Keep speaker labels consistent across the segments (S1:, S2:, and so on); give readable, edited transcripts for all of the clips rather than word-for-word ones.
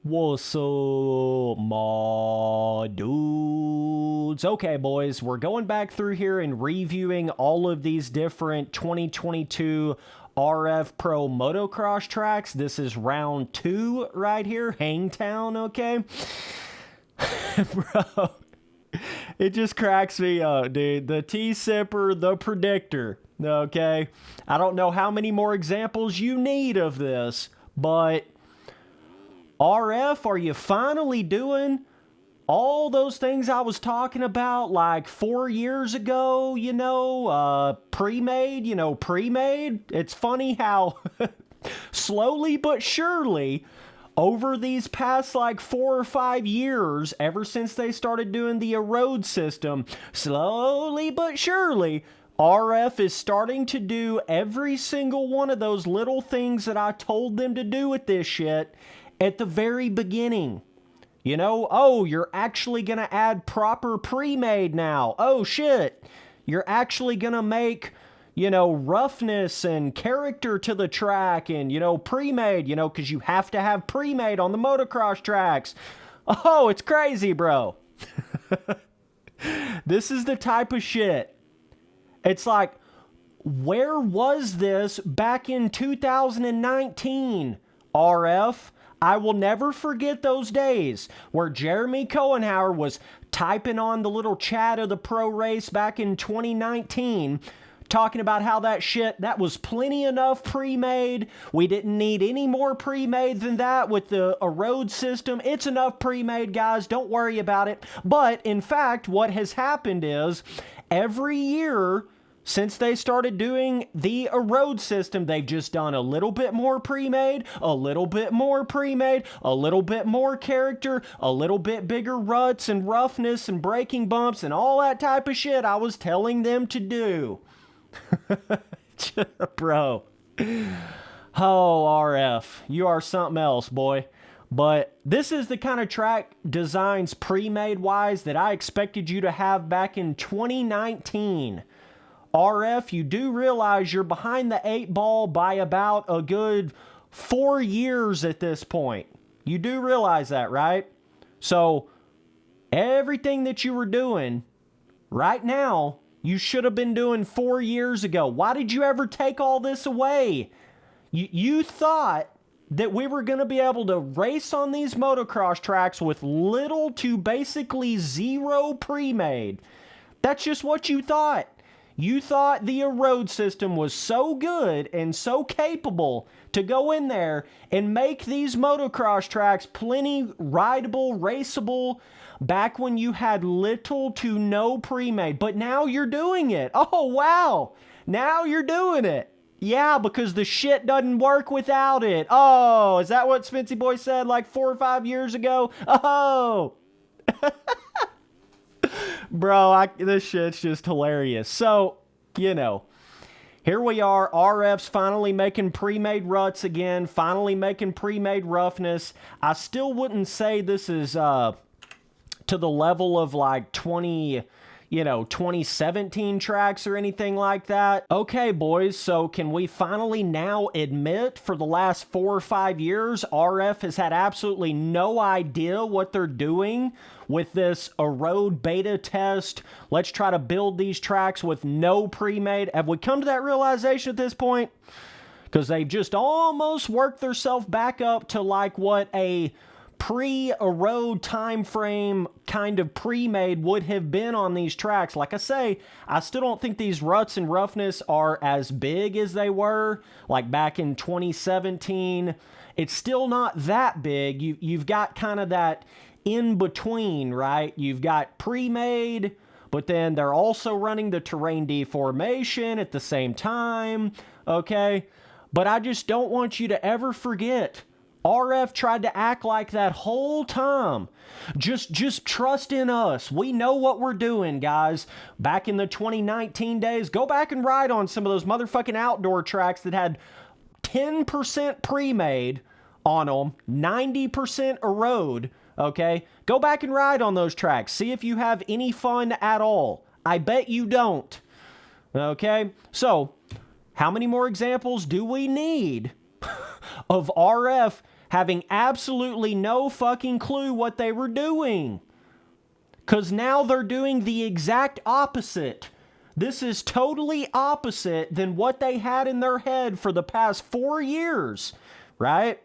S1: What's up, my dudes? Okay, boys, we're going back through here and reviewing all of these different 2022 RF Pro Motocross tracks. This is round 2 right here, Hangtown, okay? Bro, it just cracks me up, dude. The T-Sipper, the Predictor, okay? I don't know how many more examples you need of this, but RF, are you finally doing all those things I was talking about like 4 years ago, pre-made, pre-made? It's funny how slowly but surely over these past like 4 or 5 years, ever since they started doing the Erode system, slowly but surely, RF is starting to do every single one of those little things that I told them to do with this shit at the very beginning. Oh, you're actually going to add proper pre-made now. Oh, shit. You're actually going to make, roughness and character to the track and, pre-made, because you have to have pre-made on the motocross tracks. Oh, it's crazy, bro. This is the type of shit. It's like, where was this back in 2019, RF? I will never forget those days where Jeremy Cohenhauer was typing on the little chat of the pro race back in 2019, talking about how that was plenty enough pre-made. We didn't need any more pre-made than that with the Erode system. It's enough pre-made, guys. Don't worry about it. But in fact, what has happened is every year since they started doing the Erode system, they've just done a little bit more pre-made, a little bit more pre-made, a little bit more character, a little bit bigger ruts and roughness and braking bumps and all that type of shit I was telling them to do. Bro. Oh, RF, you are something else, boy. But this is the kind of track designs pre-made wise that I expected you to have back in 2019. RF, you do realize you're behind the 8 ball by about a good 4 years at this point. You do realize that, right? So, everything that you were doing right now, you should have been doing 4 years ago. Why did you ever take all this away? You thought that we were going to be able to race on these motocross tracks with little to basically zero pre-made. That's just what you thought. You thought the Erode system was so good and so capable to go in there and make these motocross tracks plenty rideable, raceable, back when you had little to no pre-made. But now you're doing it. Oh, wow. Now you're doing it. Yeah, because the shit doesn't work without it. Oh, is that what Spency Boy said like 4 or 5 years ago? Oh. Bro, this shit's just hilarious. So, here we are. RF's finally making pre-made ruts again, finally making pre-made roughness. I still wouldn't say this is to the level of like 2017 tracks or anything like that. Okay, boys, so can we finally now admit for the last 4 or 5 years, RF has had absolutely no idea what they're doing with this Erode beta test? Let's try to build these tracks with no pre-made. Have we come to that realization at this point? Because they've just almost worked themselves back up to like what a pre-Erode time frame kind of pre-made would have been on these tracks. Like I say, I still don't think these ruts and roughness are as big as they were like back in 2017. It's still not that big. You've got kind of that in between, right? You've got pre-made, but then they're also running the terrain deformation at the same time, okay? But I just don't want you to ever forget, RF tried to act like that whole time. Just trust in us. We know what we're doing, guys. Back in the 2019 days, go back and ride on some of those motherfucking outdoor tracks that had 10% pre-made on them, 90% Erode, okay? Go back and ride on those tracks. See if you have any fun at all. I bet you don't. Okay? So, how many more examples do we need of RF having absolutely no fucking clue what they were doing. Because now they're doing the exact opposite. This is totally opposite than what they had in their head for the past 4 years, right?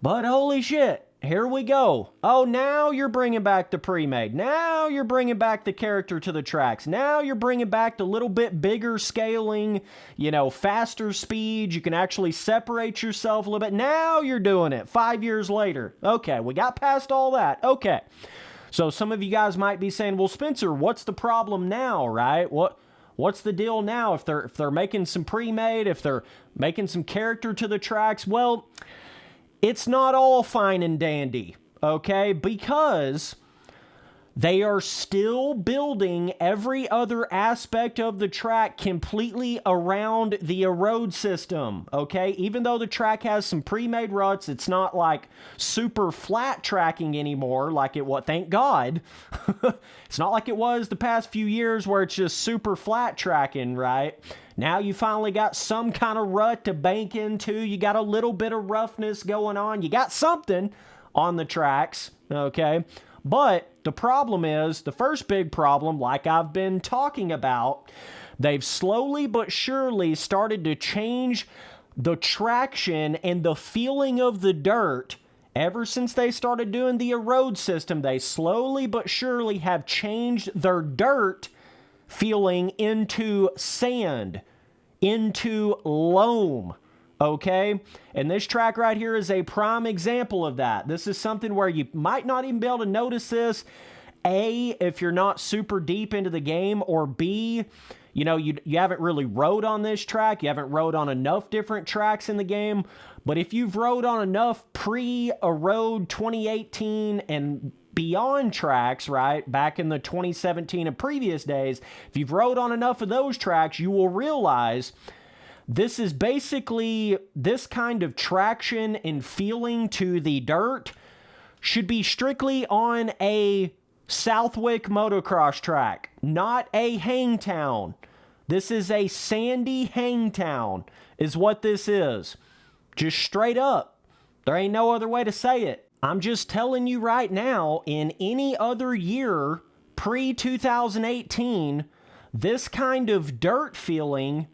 S1: But holy shit, here we go. Oh, now you're bringing back the pre-made. Now you're bringing back the character to the tracks. Now you're bringing back the little bit bigger scaling, faster speed. You can actually separate yourself a little bit. Now you're doing it 5 years later. Okay, we got past all that. Okay. So some of you guys might be saying, well, Spencer, what's the problem now, right? What's the deal now if they're making some pre-made, if they're making some character to the tracks? Well, it's not all fine and dandy, okay? Because they are still building every other aspect of the track completely around the Erode system, okay? Even though the track has some pre-made ruts, it's not like super flat tracking anymore like it was, thank God. It's not like it was the past few years where it's just super flat tracking, right? Now you finally got some kind of rut to bank into. You got a little bit of roughness going on. You got something on the tracks, okay? But the problem is, the first big problem, like I've been talking about, they've slowly but surely started to change the traction and the feeling of the dirt. Ever since they started doing the Erode system, they slowly but surely have changed their dirt feeling into sand, into loam. Okay, and this track right here is a prime example of that. This is something where you might not even be able to notice this, A, if you're not super deep into the game, or B, you haven't really rode on this track. You haven't rode on enough different tracks in the game. But if you've rode on enough pre-Erode 2018 and beyond tracks, right, back in the 2017 and previous days, if you've rode on enough of those tracks, you will realize this is basically, this kind of traction and feeling to the dirt should be strictly on a Southwick motocross track, not a Hangtown. This is a sandy Hangtown, is what this is. Just straight up. There ain't no other way to say it. I'm just telling you right now, in any other year, pre-2018, this kind of dirt feeling,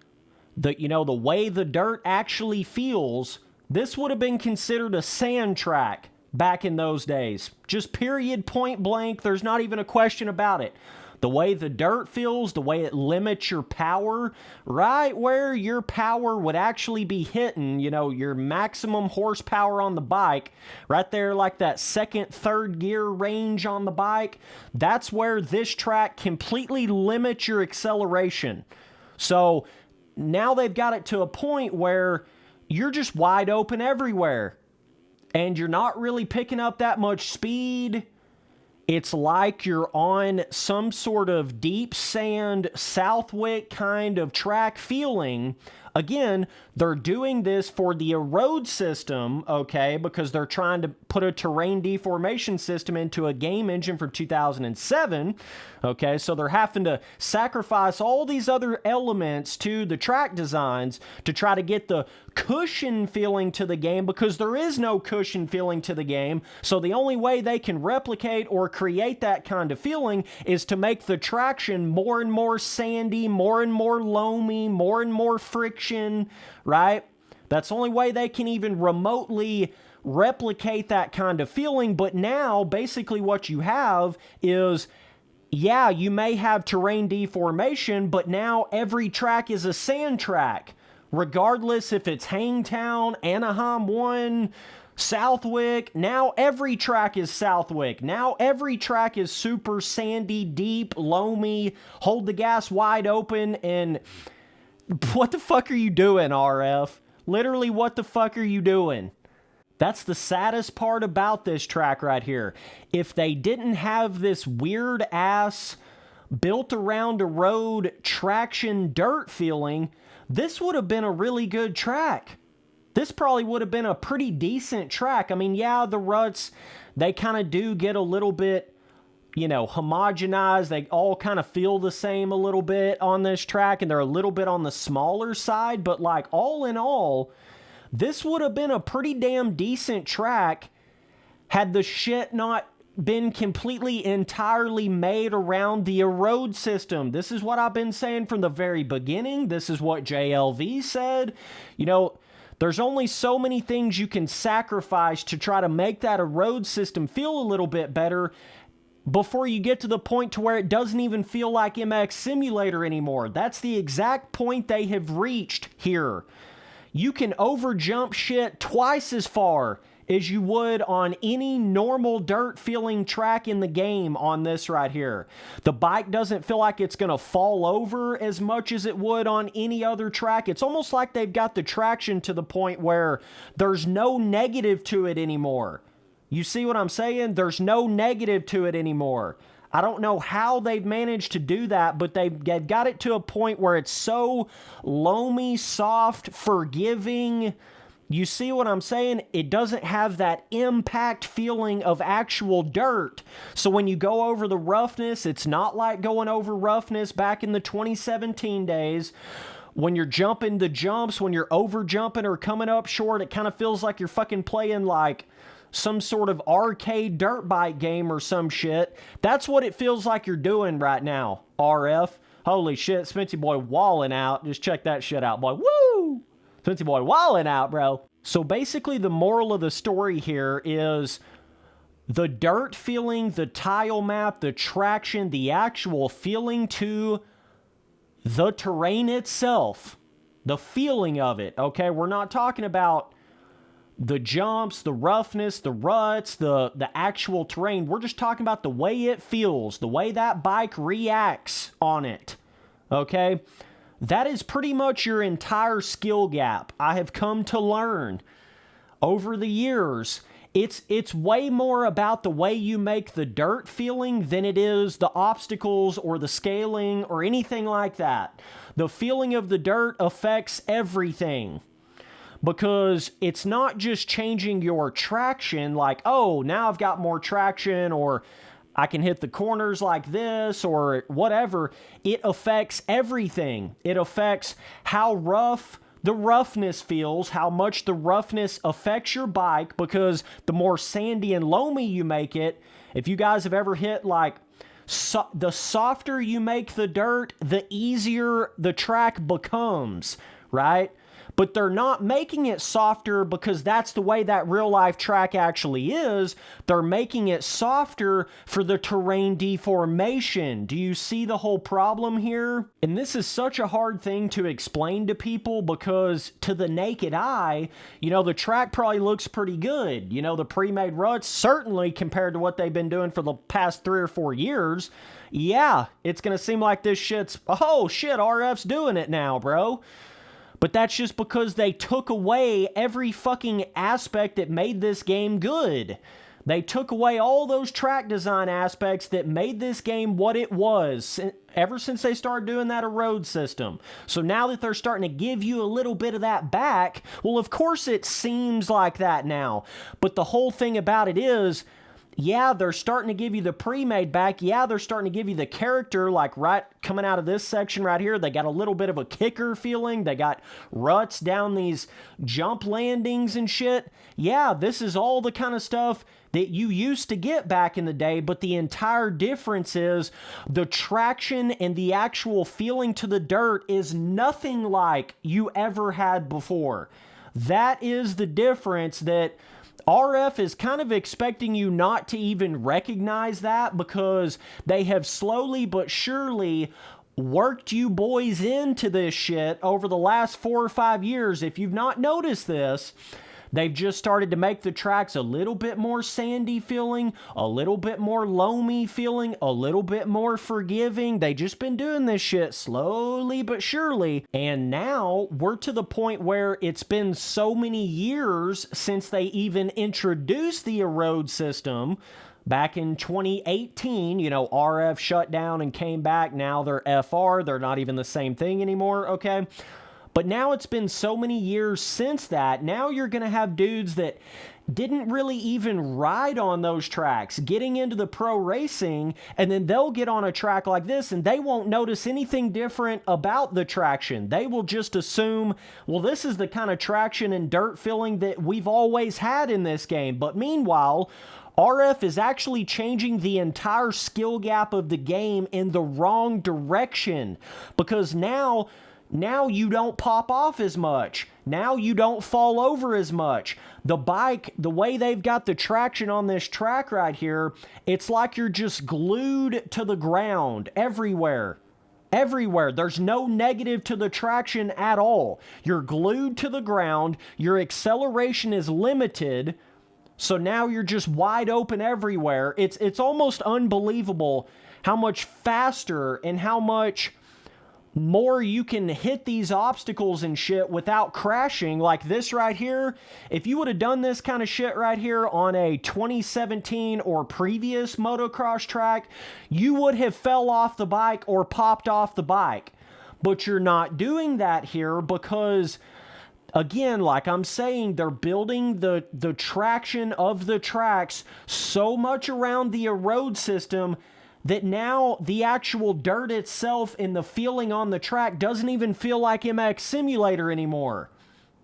S1: the way the dirt actually feels, this would have been considered a sand track back in those days. Just period, point blank. There's not even a question about it. The way the dirt feels, the way it limits your power, right where your power would actually be hitting, your maximum horsepower on the bike, right there like that second, third gear range on the bike, that's where this track completely limits your acceleration. So now they've got it to a point where you're just wide open everywhere and you're not really picking up that much speed. It's like you're on some sort of deep sand Southwick kind of track feeling. Again, they're doing this for the Erode system, okay, because they're trying to put a terrain deformation system into a game engine from 2007, okay, so they're having to sacrifice all these other elements to the track designs to try to get the cushion feeling to the game, because there is no cushion feeling to the game, so the only way they can replicate or create that kind of feeling is to make the traction more and more sandy, more and more loamy, more and more friction, right? That's the only way they can even remotely replicate that kind of feeling. But now, basically what you have is, yeah, you may have terrain deformation, but now every track is a sand track. Regardless if it's Hangtown, Anaheim 1, Southwick, now every track is Southwick. Now every track is super sandy, deep, loamy, hold the gas wide open, and what the fuck are you doing, RF? Literally, what the fuck are you doing? That's the saddest part about this track right here. If they didn't have this weird ass built around a road traction dirt feeling, this would have been a really good track. This probably would have been a pretty decent track. I mean, yeah, the ruts, they kind of do get a little bit, homogenized. They all kind of feel the same a little bit on this track, and they're a little bit on the smaller side, but like all in all, This would have been a pretty damn decent track had the shit not been completely entirely made around the Erode system. This is what I've been saying from the very beginning. This is what JLV said. You know, there's only so many things you can sacrifice to try to make that Erode system feel a little bit better before you get to the point to where it doesn't even feel like MX Simulator anymore. That's the exact point they have reached here. You can overjump shit twice as far as you would on any normal dirt feeling track in the game on this right here. The bike doesn't feel like it's going to fall over as much as it would on any other track. It's almost like they've got the traction to the point where there's no negative to it anymore. You see what I'm saying? There's no negative to it anymore. I don't know how they've managed to do that, but they've got it to a point where it's so loamy, soft, forgiving. You see what I'm saying? It doesn't have that impact feeling of actual dirt. So when you go over the roughness, it's not like going over roughness back in the 2017 days. When you're jumping the jumps, when you're over jumping or coming up short, it kind of feels like you're fucking playing like some sort of arcade dirt bike game or some shit. That's what it feels like you're doing right now, RF. Holy shit, Spency Boy walling out. Just check that shit out, boy. Woo! Spency Boy walling out, bro. So basically the moral of the story here is the dirt feeling, the tile map, the traction, the actual feeling to the terrain itself, the feeling of it, okay? We're not talking about the jumps, the roughness, the ruts, the actual terrain. We're just talking about the way it feels, the way that bike reacts on it, okay? That is pretty much your entire skill gap. I have come to learn over the years. It's way more about the way you make the dirt feeling than it is the obstacles or the scaling or anything like that. The feeling of the dirt affects everything. Because it's not just changing your traction like, oh, now I've got more traction, or I can hit the corners like this, or whatever. It affects everything. It affects how rough the roughness feels, how much the roughness affects your bike, because the more sandy and loamy you make it, if you guys have ever hit like, the softer you make the dirt, the easier the track becomes, right? But they're not making it softer because that's the way that real life track actually is. They're making it softer for the terrain deformation. Do you see the whole problem here? And this is such a hard thing to explain to people because to the naked eye, you know, the track probably looks pretty good. You know, the pre-made ruts, certainly compared to what they've been doing for the past 3 or 4 years. Yeah, it's going to seem like this shit's, oh shit, RF's doing it now, bro. But that's just because they took away every fucking aspect that made this game good. They took away all those track design aspects that made this game what it was ever since they started doing that Erode system. So now that they're starting to give you a little bit of that back, well, of course it seems like that now. But the whole thing about it is, yeah, they're starting to give you the pre-made back. Yeah, they're starting to give you the character, like right coming out of this section right here. They got a little bit of a kicker feeling. They got ruts down these jump landings and shit. Yeah, this is all the kind of stuff that you used to get back in the day, but the entire difference is the traction and the actual feeling to the dirt is nothing like you ever had before. That is the difference that RF is kind of expecting you not to even recognize that because they have slowly but surely worked you boys into this shit over the last 4 or 5 years. If you've not noticed this, they've just started to make the tracks a little bit more sandy feeling, a little bit more loamy feeling, a little bit more forgiving. They just been doing this shit slowly but surely. And now we're to the point where it's been so many years since they even introduced the Erode system. Back in 2018, you know, RF shut down and came back. Now they're FR. They're not even the same thing anymore, okay? But now it's been so many years since that. Now you're going to have dudes that, didn't really even ride on those tracks, getting into the pro racing, and then they'll get on a track like this and they won't notice anything different about the traction. They will just assume, well, this is the kind of traction and dirt feeling that we've always had in this game. But meanwhile, RF is actually changing the entire skill gap of the game in the wrong direction, because now you don't pop off as much. Now you don't fall over as much. The bike, the way they've got the traction on this track right here, it's like you're just glued to the ground everywhere. Everywhere. There's no negative to the traction at all. You're glued to the ground. Your acceleration is limited. So now you're just wide open everywhere. It's almost unbelievable how much faster and how much more you can hit these obstacles and shit without crashing. Like this right here, if you would have done this kind of shit right here on a 2017 or previous motocross track, you would have fell off the bike or popped off the bike. But you're not doing that here because, again, like I'm saying, they're building the traction of the tracks so much around the Erode system that now the actual dirt itself and the feeling on the track doesn't even feel like MX Simulator anymore.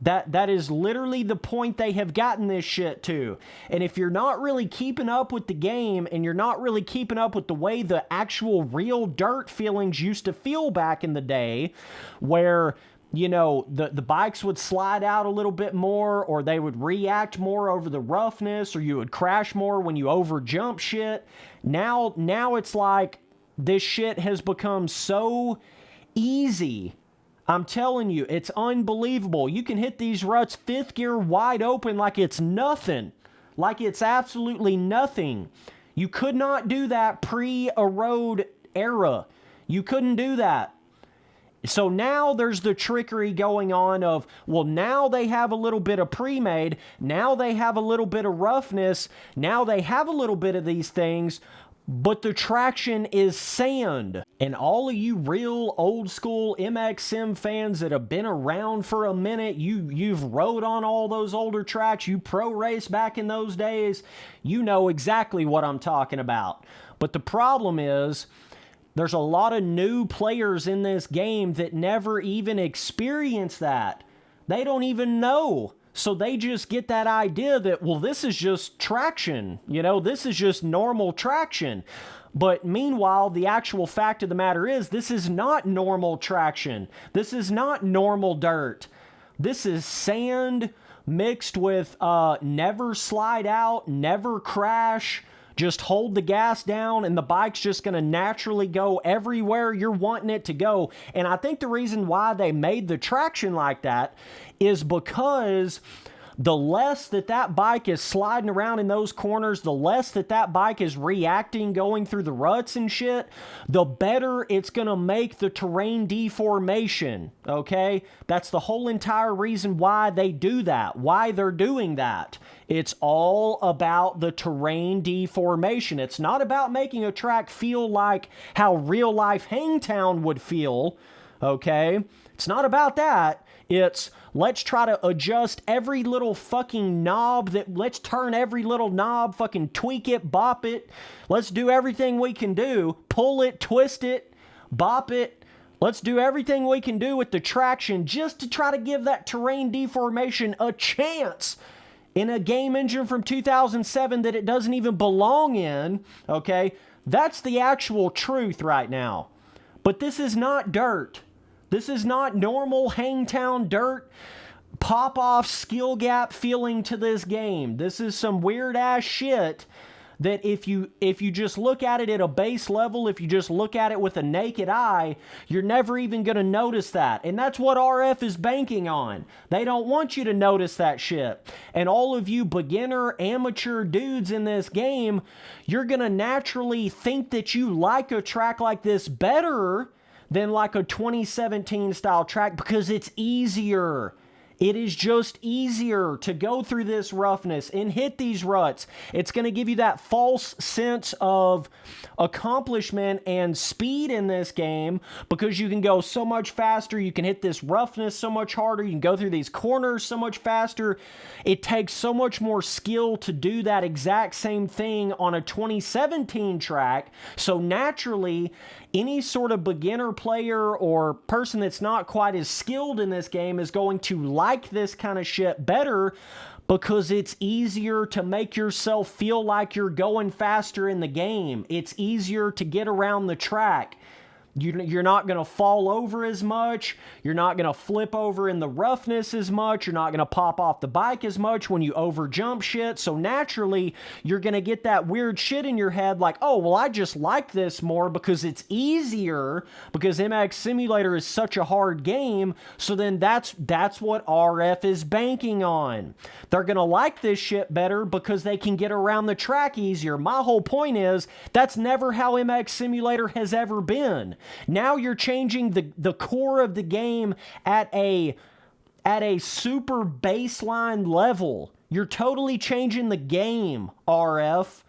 S1: That is literally the point they have gotten this shit to. And if you're not really keeping up with the game and you're not really keeping up with the way the actual real dirt feelings used to feel back in the day, where, you know, the bikes would slide out a little bit more, or they would react more over the roughness, or you would crash more when you over jump shit. Now it's like this shit has become so easy. I'm telling you, it's unbelievable. You can hit these ruts fifth gear wide open like it's nothing. Like it's absolutely nothing. You could not do that pre-Erode era. You couldn't do that. So now there's the trickery going on of, well, now they have a little bit of pre-made, now they have a little bit of roughness, now they have a little bit of these things, but the traction is sand. And all of you real old school MX Sim fans that have been around for a minute, you've rode on all those older tracks, you pro race back in those days, you know exactly what I'm talking about. But the problem is, there's a lot of new players in this game that never even experience that. They don't even know. So they just get that idea that, well, this is just traction. You know, this is just normal traction. But meanwhile, the actual fact of the matter is, this is not normal traction. This is not normal dirt. This is sand mixed with never slide out, never crash. Just hold the gas down and the bike's just going to naturally go everywhere you're wanting it to go. And I think the reason why they made the traction like that is because the less that bike is sliding around in those corners, the less that bike is reacting going through the ruts and shit, the better it's going to make the terrain deformation, okay? That's the whole entire reason why they do that, why they're doing that. It's all about the terrain deformation. It's not about making a track feel like how real life Hangtown would feel, okay? It's not about that. It's, let's try to adjust every little fucking knob let's turn every little knob, fucking tweak it, bop it. Let's do everything we can do. Pull it, twist it, bop it. Let's do everything we can do with the traction just to try to give that terrain deformation a chance in a game engine from 2007 that it doesn't even belong in, okay? That's the actual truth right now. But this is not dirt. This is not normal Hangtown dirt, pop-off skill gap feeling to this game. This is some weird-ass shit that if you just look at it at a base level, if you just look at it with a naked eye, you're never even going to notice that. And that's what RF is banking on. They don't want you to notice that shit. And all of you beginner, amateur dudes in this game, you're going to naturally think that you like a track like this better than like a 2017 style track because it's easier. It is just easier to go through this roughness and hit these ruts. It's going to give you that false sense of accomplishment and speed in this game because you can go so much faster. You can hit this roughness so much harder. You can go through these corners so much faster. It takes so much more skill to do that exact same thing on a 2017 track. So naturally, any sort of beginner player or person that's not quite as skilled in this game is going to like this kind of shit better because it's easier to make yourself feel like you're going faster in the game. It's easier to get around the track. You're not going to fall over as much. You're not going to flip over in the roughness as much. You're not going to pop off the bike as much when you over jump shit. So naturally, you're going to get that weird shit in your head like, oh, well, I just like this more because it's easier because MX Simulator is such a hard game. So then that's what RF is banking on. They're going to like this shit better because they can get around the track easier. My whole point is that's never how MX Simulator has ever been. Now you're changing the core of the game at a super baseline level. You're totally changing the game, RF.